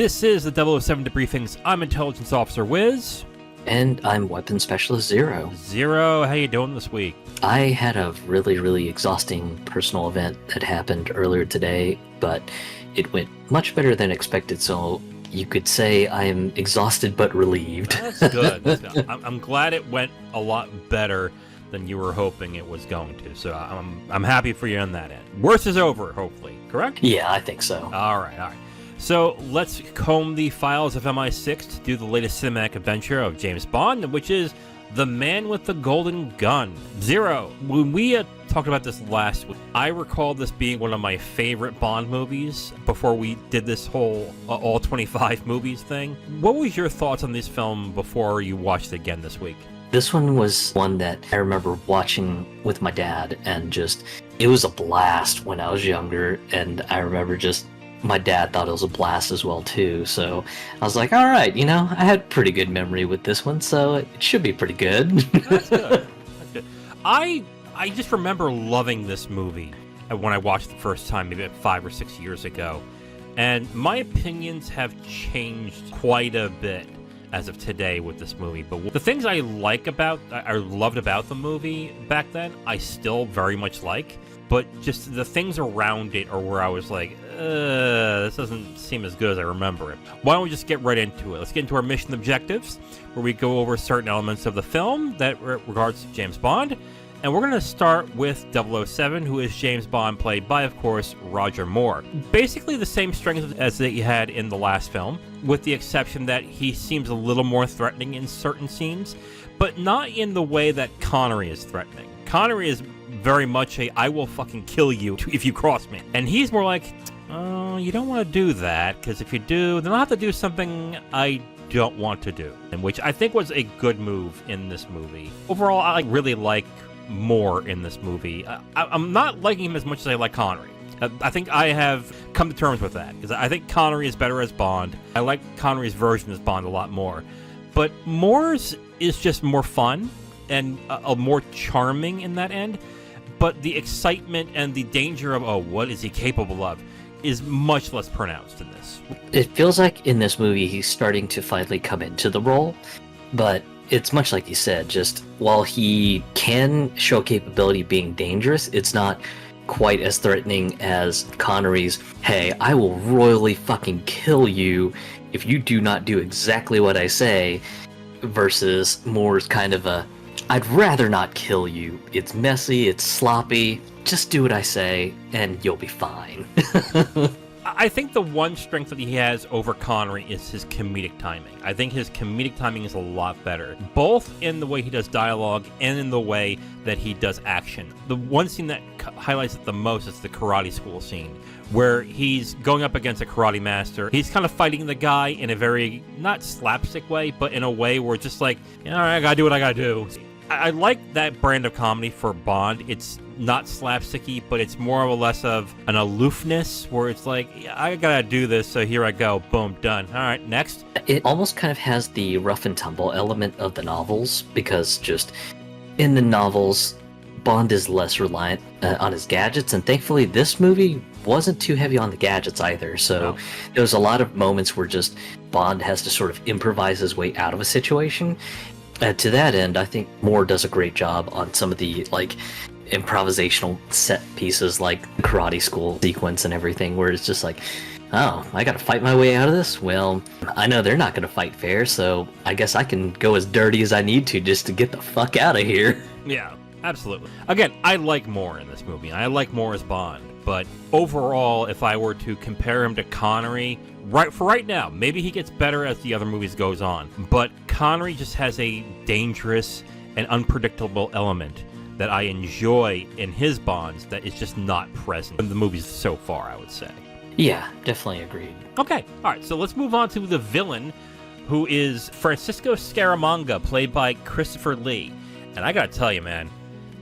This is the 007 Debriefings. I'm Intelligence Officer Wiz. And I'm Weapons Specialist Zero. Zero, how you doing this week? I had a really exhausting personal event that happened earlier today, but it went much better than expected, so you could say I am exhausted but relieved. That's good. I'm glad it went a lot better than you were hoping it was going to, so I'm happy for you on that end. Worst is over, hopefully, correct? Yeah, I think so. All right. So let's comb the files of MI6 to do the latest cinematic adventure of James Bond, which is The Man with the Golden Gun. Zero. When we talked about this last week, I recall this being one of my favorite Bond movies before we did this whole all 25 movies thing. What was your thoughts on this film before you watched it again this week? This one was one that I remember watching with my dad, and it was a blast when I was younger, and I remember my dad thought it was a blast as well too, so I was like, all right, I had pretty good memory with this one, so it should be pretty good. That's good. I just remember loving this movie when I watched it the first time, maybe 5 or 6 years ago, and my opinions have changed quite a bit as of today with this movie. But the things I loved about the movie back then, I still very much like. But just the things around it are where I was like, this doesn't seem as good as I remember it. Why don't we just get right into it? Let's get into our mission objectives, where we go over certain elements of the film that regards to James Bond. And we're going to start with 007, who is James Bond, played by, of course, Roger Moore. Basically the same strengths as that he had in the last film, with the exception that he seems a little more threatening in certain scenes, but not in the way that Connery is threatening. Connery is very much I will fucking kill you if you cross me. And he's more like, oh, you don't want to do that, because if you do, then I'll have to do something I don't want to do. And which I think was a good move in this movie. Overall, I really like Moore in this movie. I'm not liking him as much as I like Connery. I think I have come to terms with that, because I think Connery is better as Bond. I like Connery's version as Bond a lot more. But Moore's is just more fun and more charming in that end. But the excitement and the danger of, what is he capable of, is much less pronounced in this. It feels like in this movie he's starting to finally come into the role, but it's much like you said, just while he can show capability being dangerous, it's not quite as threatening as Connery's, hey, I will royally fucking kill you if you do not do exactly what I say, versus Moore's kind of I'd rather not kill you. It's messy, it's sloppy, just do what I say and you'll be fine. I think the one strength that he has over Connery is his comedic timing. I think his comedic timing is a lot better, both in the way he does dialogue and in the way that he does action. The one scene that highlights it the most is the karate school scene, where he's going up against a karate master. He's kind of fighting the guy in a very, not slapstick way, but in a way where it's just like, all right, I gotta do what I gotta do. I like that brand of comedy for Bond. It's not slapsticky, but it's more or less of an aloofness where it's like, yeah, I gotta do this, so here I go, boom, done. All right, next. It almost kind of has the rough and tumble element of the novels, because just in the novels, Bond is less reliant on his gadgets, and thankfully this movie wasn't too heavy on the gadgets either, so there was a lot of moments where just Bond has to sort of improvise his way out of a situation. To that end, I think Moore does a great job on some of the improvisational set pieces, like the karate school sequence and everything, where it's just like, oh, I gotta fight my way out of this? Well, I know they're not gonna fight fair, so I guess I can go as dirty as I need to just to get the fuck out of here. Yeah, absolutely. Again, I like Moore in this movie, and I like Moore as Bond, but overall, if I were to compare him to Connery, right now, maybe he gets better as the other movies goes on, but Connery just has a dangerous and unpredictable element that I enjoy in his Bonds that is just not present in the movies so far, I would say. Yeah, definitely agreed. Okay, all right, so let's move on to the villain, who is Francisco Scaramanga, played by Christopher Lee. And I gotta tell you, man,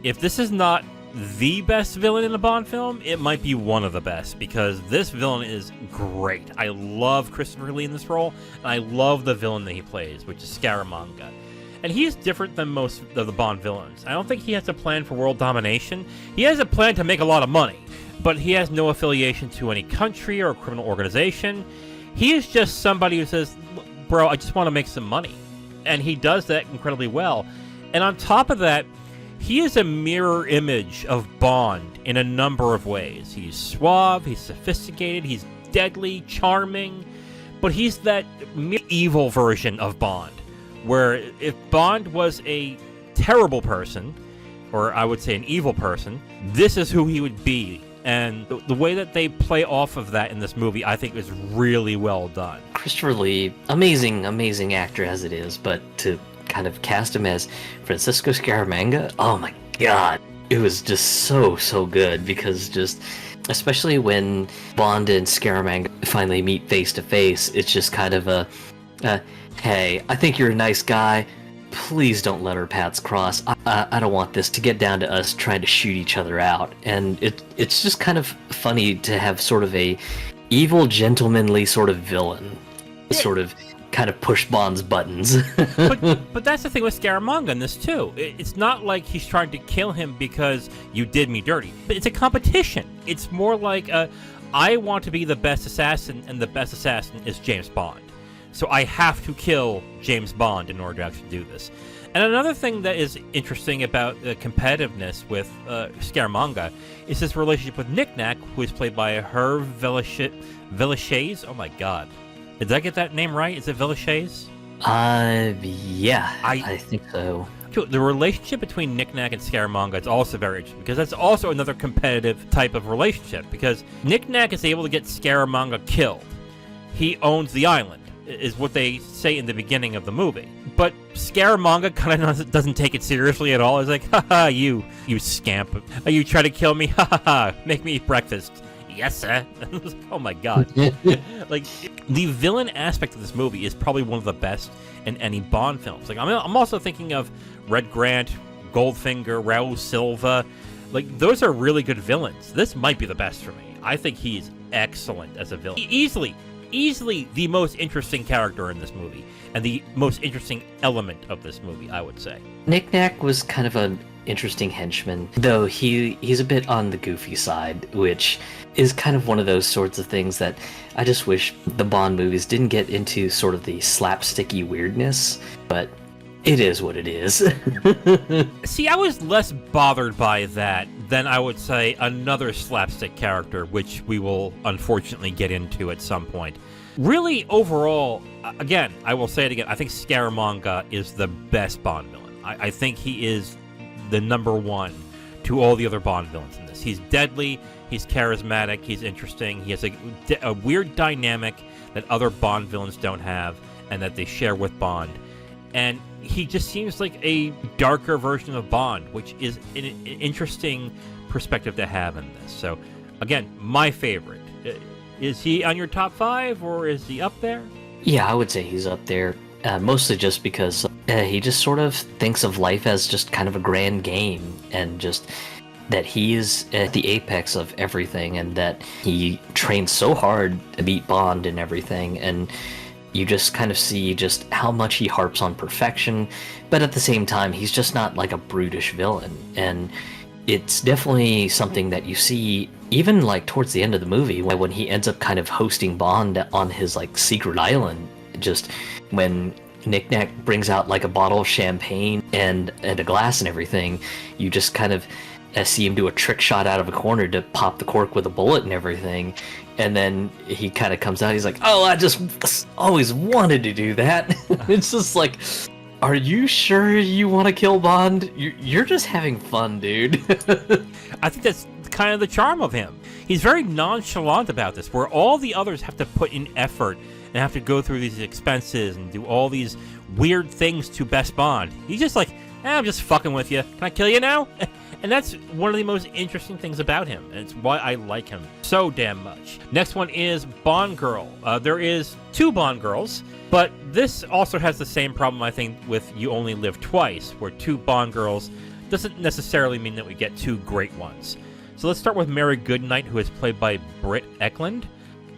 if this is not the best villain in a Bond film, it might be one of the best, because this villain is great. I love Christopher Lee in this role, and I love the villain that he plays, which is Scaramanga. And he is different than most of the Bond villains. I don't think he has a plan for world domination. He has a plan to make a lot of money, but he has no affiliation to any country or criminal organization. He is just somebody who says, bro, I just want to make some money. And he does that incredibly well. And on top of that, he is a mirror image of Bond in a number of ways. He's suave, he's sophisticated, he's deadly, charming, but he's that evil version of Bond, where if Bond was a terrible person, or I would say an evil person, this is who he would be. And the way that they play off of that in this movie, I think, is really well done. Christopher Lee, amazing actor as it is, but to kind of cast him as Francisco Scaramanga, oh my god, it was just so good, because just, especially when Bond and Scaramanga finally meet face to face, it's just kind of a hey, I think you're a nice guy, please don't let our paths cross. I don't want this to get down to us trying to shoot each other out. And it's just kind of funny to have sort of a evil, gentlemanly sort of villain sort of kind of push Bond's buttons. but that's the thing with Scaramanga in this too. It's not like he's trying to kill him because you did me dirty. But it's a competition. It's more like I want to be the best assassin, and the best assassin is James Bond. So I have to kill James Bond in order to actually do this. And another thing that is interesting about the competitiveness with Scaramanga is his relationship with Knick-Knack, who is played by Hervé Villechaize. Oh my god. Did I get that name right? Is it Villechaize? Yeah, I think so. The relationship between Knick-Knack and Scaramanga is also very interesting, because that's also another competitive type of relationship, because Knick-Knack is able to get Scaramanga killed. He owns the island, is what they say in the beginning of the movie. But Scaramanga kind of doesn't take it seriously at all. He's like, haha, you scamp. You try to kill me? Haha, make me eat breakfast. Yes, sir. Oh my god. Like, the villain aspect of this movie is probably one of the best in any Bond films. Like, I'm also thinking of Red Grant, Goldfinger, Raul Silva. Like, those are really good villains. This might be the best for me. I think he's excellent as a villain. Easily the most interesting character in this movie, and the most interesting element of this movie, I would say. Knick-Knack was kind of an interesting henchman, though he's a bit on the goofy side, which is kind of one of those sorts of things that I just wish the Bond movies didn't get into sort of the slapsticky weirdness, but it is what it is. See, I was less bothered by that than I would say another slapstick character, which we will unfortunately get into at some point. Really, overall, again, I will say it again, I think Scaramanga is the best Bond villain. I think he is the number one to all the other Bond villains in this. He's deadly, he's charismatic, he's interesting, he has a weird dynamic that other Bond villains don't have, and that they share with Bond. And he just seems like a darker version of Bond, which is an interesting perspective to have in this. So, again, my favorite. Is he on your top 5, or is he up there? Yeah, I would say he's up there, mostly just because he just sort of thinks of life as just kind of a grand game, and just that he is at the apex of everything, and that he trains so hard to beat Bond and everything, and you just kind of see just how much he harps on perfection, but at the same time, he's just not like a brutish villain. And it's definitely something that you see even like towards the end of the movie, when he ends up kind of hosting Bond on his like secret island. Just when Knick-Knack brings out like a bottle of champagne and a glass and everything, you just kind of see him do a trick shot out of a corner to pop the cork with a bullet and everything. And then he kind of comes out, he's like, oh, I just always wanted to do that. It's just like, are you sure you want to kill Bond? You're just having fun, dude. I think that's kind of the charm of him. He's very nonchalant about this, where all the others have to put in effort and have to go through these expenses and do all these weird things to best Bond. He's just like, I'm just fucking with you. Can I kill you now? And that's one of the most interesting things about him, and it's why I like him so damn much. Next one is Bond Girl. There is 2 Bond girls, but this also has the same problem, I think, with You Only Live Twice, where 2 Bond girls doesn't necessarily mean that we get 2 great ones. So let's start with Mary Goodnight, who is played by Britt Eklund.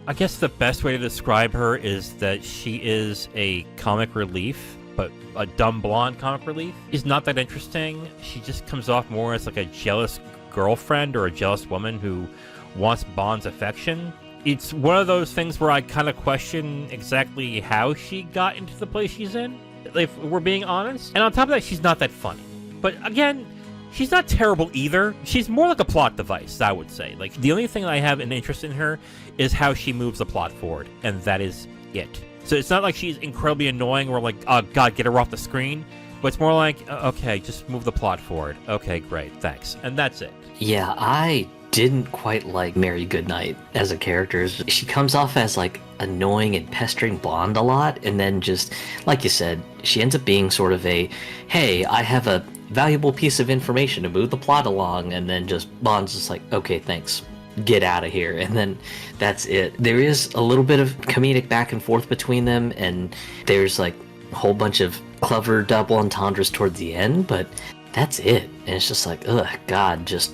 I guess the best way to describe her is that she is a comic relief, but a dumb blonde comic relief. She's not that interesting. She just comes off more as like a jealous girlfriend or a jealous woman who wants Bond's affection. It's one of those things where I kind of question exactly how she got into the place she's in, if we're being honest. And on top of that, she's not that funny. But again, she's not terrible either. She's more like a plot device, I would say. Like, the only thing I have an interest in her is how she moves the plot forward, and that is it. So it's not like she's incredibly annoying or like, oh god, get her off the screen. But it's more like, okay, just move the plot forward. Okay, great, thanks. And that's it. Yeah, I didn't quite like Mary Goodnight as a character. She comes off as like annoying and pestering Bond a lot, and then just, like you said, she ends up being sort of a, hey, I have a valuable piece of information to move the plot along, and then just Bond's just like, okay, thanks, get out of here, and then that's it. There is a little bit of comedic back and forth between them, and there's like a whole bunch of clever double entendres towards the end, but that's it. And it's just like, ugh, god, just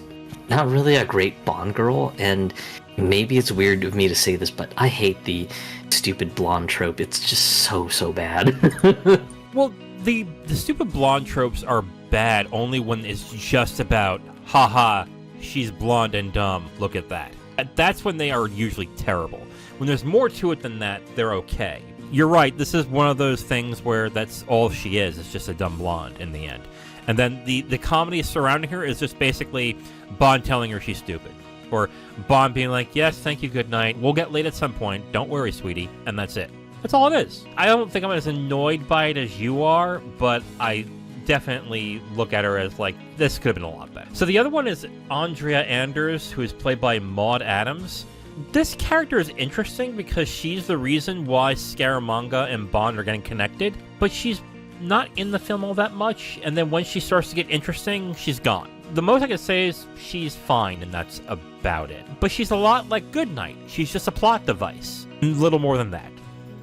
not really a great Bond girl. And maybe it's weird of me to say this, but I hate the stupid blonde trope. It's just so bad. Well, the stupid blonde tropes are bad only when it's just about, haha, she's blonde and dumb, look at that. That's when they are usually terrible. When there's more to it than that, they're okay. You're right, this is one of those things where that's all she is. It's just a dumb blonde in the end. And then the comedy surrounding her is just basically Bond telling her she's stupid. Or Bond being like, yes, thank you, good night. We'll get late at some point. Don't worry, sweetie. And that's it. That's all it is. I don't think I'm as annoyed by it as you are, but I definitely look at her as like, this could have been a lot better. So the other one is Andrea Anders, who is played by Maud Adams. This character is interesting because she's the reason why Scaramanga and Bond are getting connected, but she's not in the film all that much, and then when she starts to get interesting, she's gone. The most I can say is she's fine, and that's about it. But she's a lot like Goodnight. She's just a plot device. Little more than that.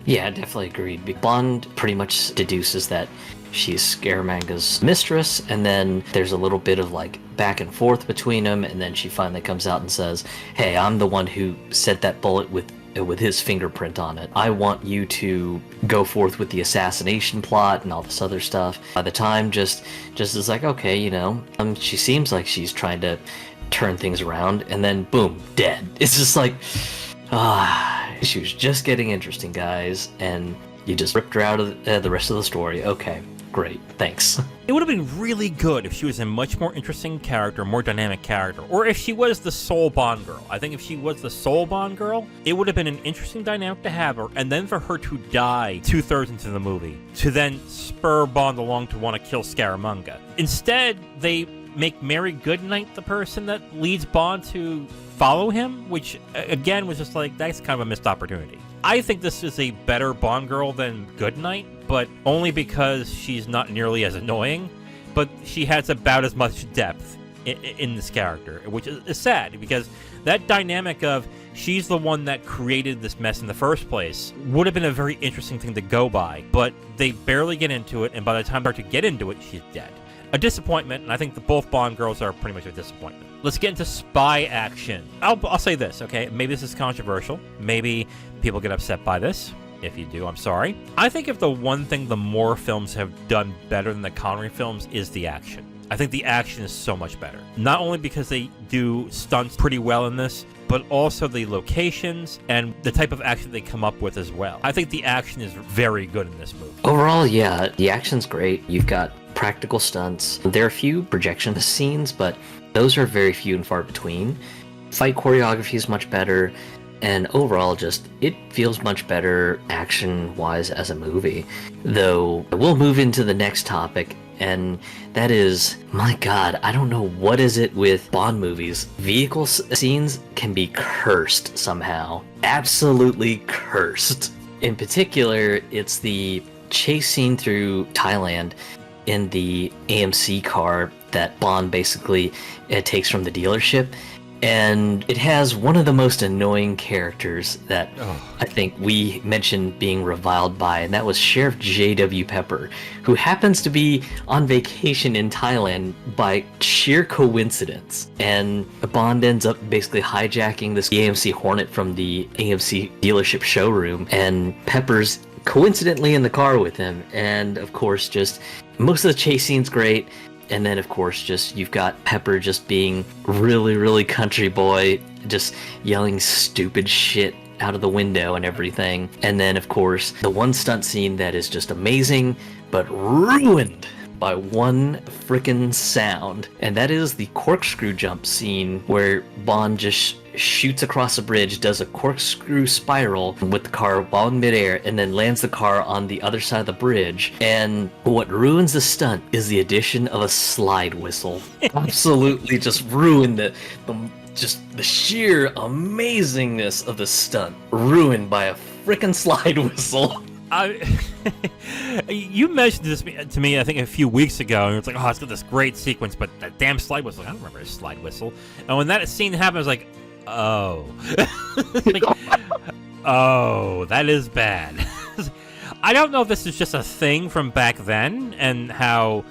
Yeah, I definitely agreed. Bond pretty much deduces that she's Scaramanga's mistress, and then there's a little bit of like back and forth between them, and then she finally comes out and says, hey, I'm the one who sent that bullet with his fingerprint on it. I want you to go forth with the assassination plot and all this other stuff. By the time, just is like, okay, you know, she seems like she's trying to turn things around, and then boom, dead. It's just like, she was just getting interesting, guys, and you just ripped her out of the rest of the story. Okay, great, thanks. It would have been really good if she was a much more interesting character, more dynamic character, or if she was the sole Bond girl. I think if she was the sole Bond girl, it would have been an interesting dynamic to have her, and then for her to die 2/3 into the movie, to then spur Bond along to want to kill Scaramanga. Instead, they make Mary Goodnight the person that leads Bond to follow him, which, again, was just like, that's kind of a missed opportunity. I think this is a better Bond girl than Goodnight, but only because she's not nearly as annoying, but she has about as much depth in this character, which is sad, because that dynamic of she's the one that created this mess in the first place would have been a very interesting thing to go by, but they barely get into it, and by the time they start to get into it, she's dead. A disappointment, and I think both Bond girls are pretty much a disappointment. Let's get into spy action. I'll say this, okay? Maybe this is controversial. Maybe people get upset by this. If you do, I'm sorry. I think if the one thing the Moore films have done better than the Connery films is the action. I think the action is so much better. Not only because they do stunts pretty well in this, but also the locations and the type of action they come up with as well. I think the action is very good in this movie. Overall, yeah, the action's great. You've got practical stunts. There are a few projection scenes, but those are very few and far between. Fight choreography is much better, and overall, just, it feels much better action-wise as a movie. Though, we'll move into the next topic, and that is, my god, I don't know what is it with Bond movies. Vehicle scenes can be cursed somehow. Absolutely cursed. In particular, it's the chase scene through Thailand in the AMC car that Bond basically takes from the dealership. And it has one of the most annoying characters that I think we mentioned being reviled by, and that was Sheriff J.W. Pepper, who happens to be on vacation in Thailand by sheer coincidence. And Bond ends up basically hijacking this AMC Hornet from the AMC dealership showroom, and Pepper's coincidentally in the car with him. And of course, just most of the chase scene's great. And then, of course, just you've got Pepper just being really, really country boy just yelling stupid shit out of the window and everything. And then, of course, the one stunt scene that is just amazing, but ruined by one frickin' sound. And that is the corkscrew jump scene where Bond just shoots across a bridge, does a corkscrew spiral with the car while in midair, and then lands the car on the other side of the bridge. And what ruins the stunt is the addition of a slide whistle. Absolutely just ruined just the sheer amazingness of the stunt, ruined by a frickin' slide whistle. You mentioned this to me, I think, a few weeks ago, and it's like, oh, it's got this great sequence, but that damn slide whistle, I don't remember a slide whistle. And when that scene happened, I was like, oh. Like, oh, that is bad. I don't know if this is just a thing from back then, and how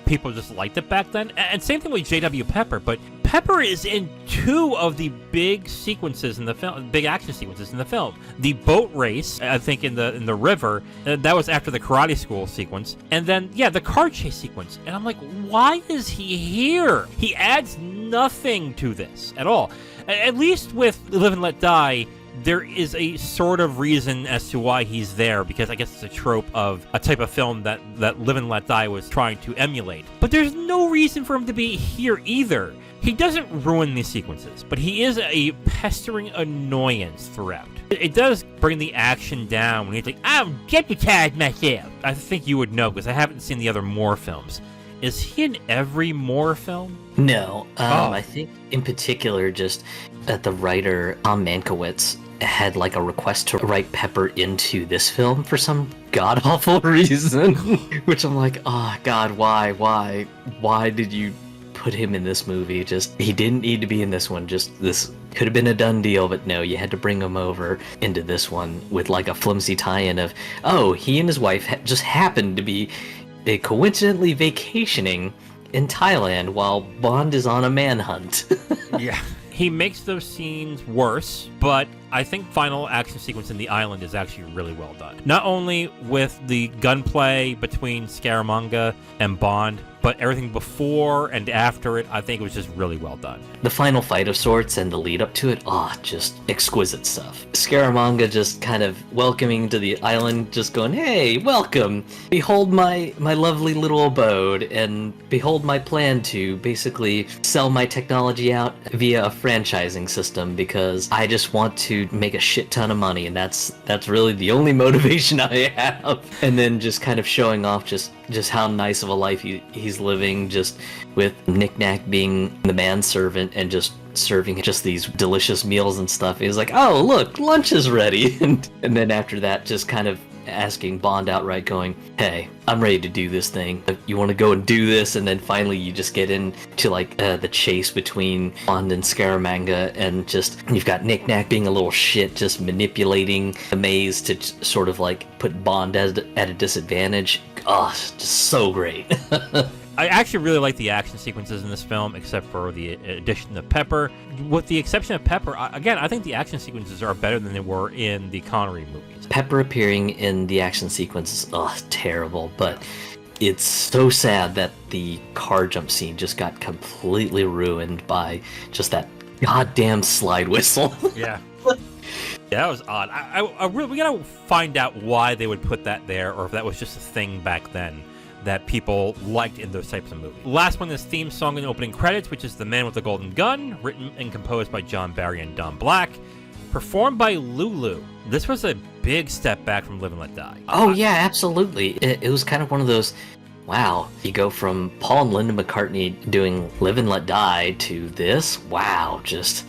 people just liked it back then. And same thing with J.W. Pepper, but Pepper is in two of the big sequences in the film, big action sequences in the film. The boat race, I think, in the river, that was after the karate school sequence, and then the car chase sequence. And I'm like, why is he here? He adds nothing to this at all. At least with Live and Let Die, there is a sort of reason as to why he's there, because I guess it's a trope of a type of film that Live and Let Die was trying to emulate. But there's no reason for him to be here either. He doesn't ruin these sequences, but he is a pestering annoyance throughout. It does bring the action down when he's like, I'm deputized myself. I think you would know, because I haven't seen the other Moore films. Is he in every Moore film? No. I think in particular just that the writer Tom Mankiewicz had like a request to write Pepper into this film for some god-awful reason. Which I'm like, oh God, why did you put him in this movie? Just, he didn't need to be in this one. Just, this could have been a done deal, but no, you had to bring him over into this one with like a flimsy tie-in of, oh, he and his wife just happened to be coincidentally vacationing in Thailand while Bond is on a manhunt. Yeah. He makes those scenes worse, but I think final action sequence in the island is actually really well done. Not only with the gunplay between Scaramanga and Bond, but everything before and after it, I think it was just really well done. The final fight of sorts and the lead up to it, just exquisite stuff. Scaramanga just kind of welcoming to the island, just going, hey, welcome. Behold my lovely little abode, and behold my plan to basically sell my technology out via a franchising system, because I just want to make a shit ton of money, and that's really the only motivation I have. And then just kind of showing off just how nice of a life he's living, just with Knick-Knack being the manservant and just serving just these delicious meals and stuff. He's like, oh, look, lunch is ready. And then after that, just kind of asking Bond outright, going, hey, I'm ready to do this thing. You want to go and do this? And then finally you just get into like the chase between Bond and Scaramanga, and just you've got Knick-Knack being a little shit, just manipulating the maze to sort of like put Bond at a disadvantage. Just so great. I actually really like the action sequences in this film, except for the addition of Pepper. With the exception of Pepper, again, I think the action sequences are better than they were in the Connery movies. Pepper appearing in the action sequence is terrible, but it's so sad that the car jump scene just got completely ruined by just that goddamn slide whistle. Yeah. Yeah, that was odd. We gotta find out why they would put that there, or if that was just a thing back then that people liked in those types of movies. Last one is theme song and opening credits, which is The Man with the Golden Gun, written and composed by John Barry and Don Black, performed by Lulu. This was a big step back from Live and Let Die. Oh yeah, absolutely. It was kind of one of those, wow, you go from Paul and Linda McCartney doing Live and Let Die to this? Wow, just,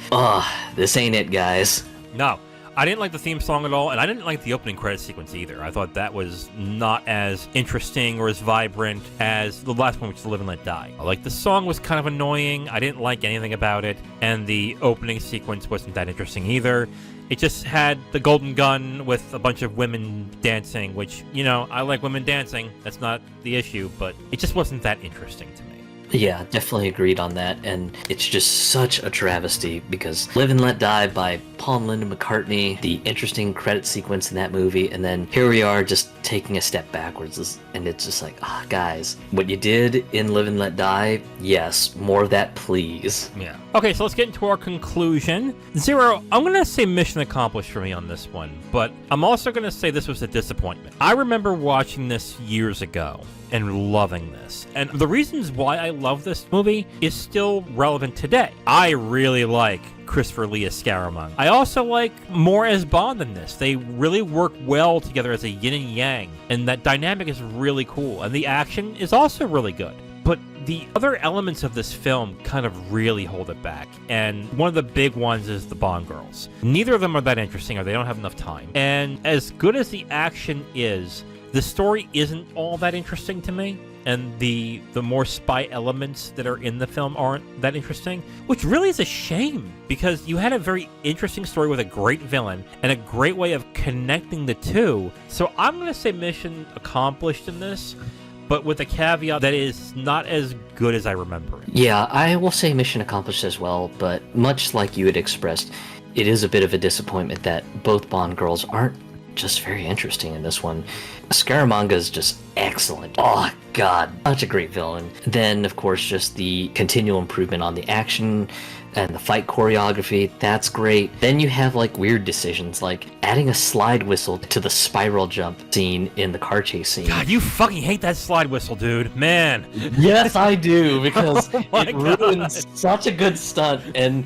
this ain't it, guys. No. I didn't like the theme song at all, and I didn't like the opening credit sequence either. I thought that was not as interesting or as vibrant as the last one, which is Live and Let Die. Like, the song was kind of annoying. I didn't like anything about it, and the opening sequence wasn't that interesting either. It just had the golden gun with a bunch of women dancing, which, I like women dancing. That's not the issue, but it just wasn't that interesting to me. Yeah, definitely agreed on that, and it's just such a travesty, because Live and Let Die by Paul and Linda McCartney, the interesting credit sequence in that movie, and then here we are just taking a step backwards, and it's just like, guys, what you did in Live and Let Die, yes, more of that, please. Yeah. Okay, so let's get into our conclusion. Zero, I'm going to say mission accomplished for me on this one, but I'm also going to say this was a disappointment. I remember watching this years ago and loving this. And the reasons why I love this movie is still relevant today. I really like Christopher Lee as Scaramanga. I also like more as Bond in this. They really work well together as a yin and yang, and that dynamic is really cool. And the action is also really good. But the other elements of this film kind of really hold it back. And one of the big ones is the Bond girls. Neither of them are that interesting, or they don't have enough time. And as good as the action is, the story isn't all that interesting to me, and the more spy elements that are in the film aren't that interesting, which really is a shame, because you had a very interesting story with a great villain and a great way of connecting the two. So I'm going to say mission accomplished in this, but with a caveat that is not as good as I remember it. Yeah, I will say mission accomplished as well, but much like you had expressed, it is a bit of a disappointment that both Bond girls aren't just very interesting in this one. Scaramanga is just excellent. Oh god, such a great villain. Then of course just the continual improvement on the action and the fight choreography, that's great. Then you have like weird decisions like adding a slide whistle to the spiral jump scene in the car chase scene. God, you fucking hate that slide whistle, dude. Man. Yes, I do, because Oh it my ruins such a good stunt, and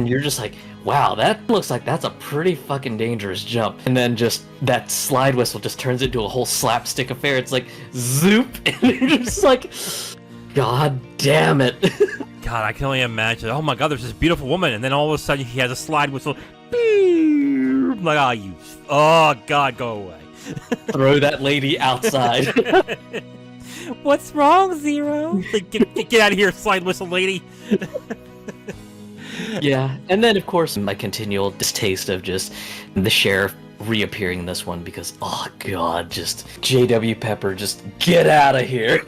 you're just like, wow, that looks like that's a pretty fucking dangerous jump. And then just that slide whistle just turns into a whole slapstick affair. It's like, zoop, and you're just like, god damn it. God, I can only imagine. Oh my god, there's this beautiful woman, and then all of a sudden he has a slide whistle. I'm like, oh god, go away. Throw that lady outside. What's wrong, Zero? Like, get out of here, slide whistle lady. Yeah, and then of course my continual distaste of just the sheriff reappearing in this one, because oh god, just J.W. Pepper, just get out of here.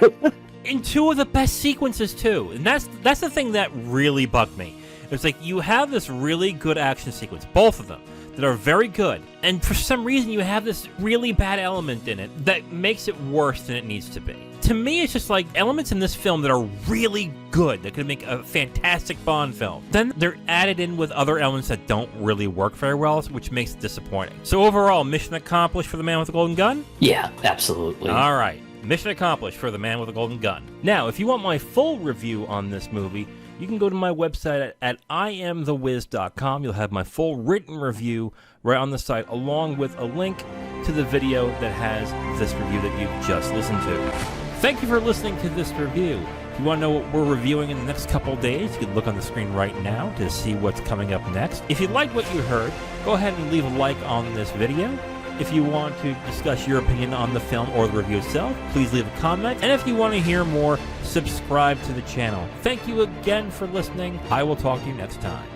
In two of the best sequences too, and that's the thing that really bugged me. It's like you have this really good action sequence, both of them, that are very good, and for some reason you have this really bad element in it that makes it worse than it needs to be. To me, it's just like elements in this film that are really good, that could make a fantastic Bond film. Then they're added in with other elements that don't really work very well, which makes it disappointing. So overall, mission accomplished for the man with the golden gun? Yeah, absolutely. All right. Mission accomplished for the man with a golden gun. Now, if you want my full review on this movie, you can go to my website at IamTheWiz.com. You'll have my full written review right on the site, along with a link to the video that has this review that you've just listened to. Thank you for listening to this review. If you want to know what we're reviewing in the next couple days, you can look on the screen right now to see what's coming up next. If you liked what you heard, go ahead and leave a like on this video. If you want to discuss your opinion on the film or the review itself, please leave a comment. And if you want to hear more, subscribe to the channel. Thank you again for listening. I will talk to you next time.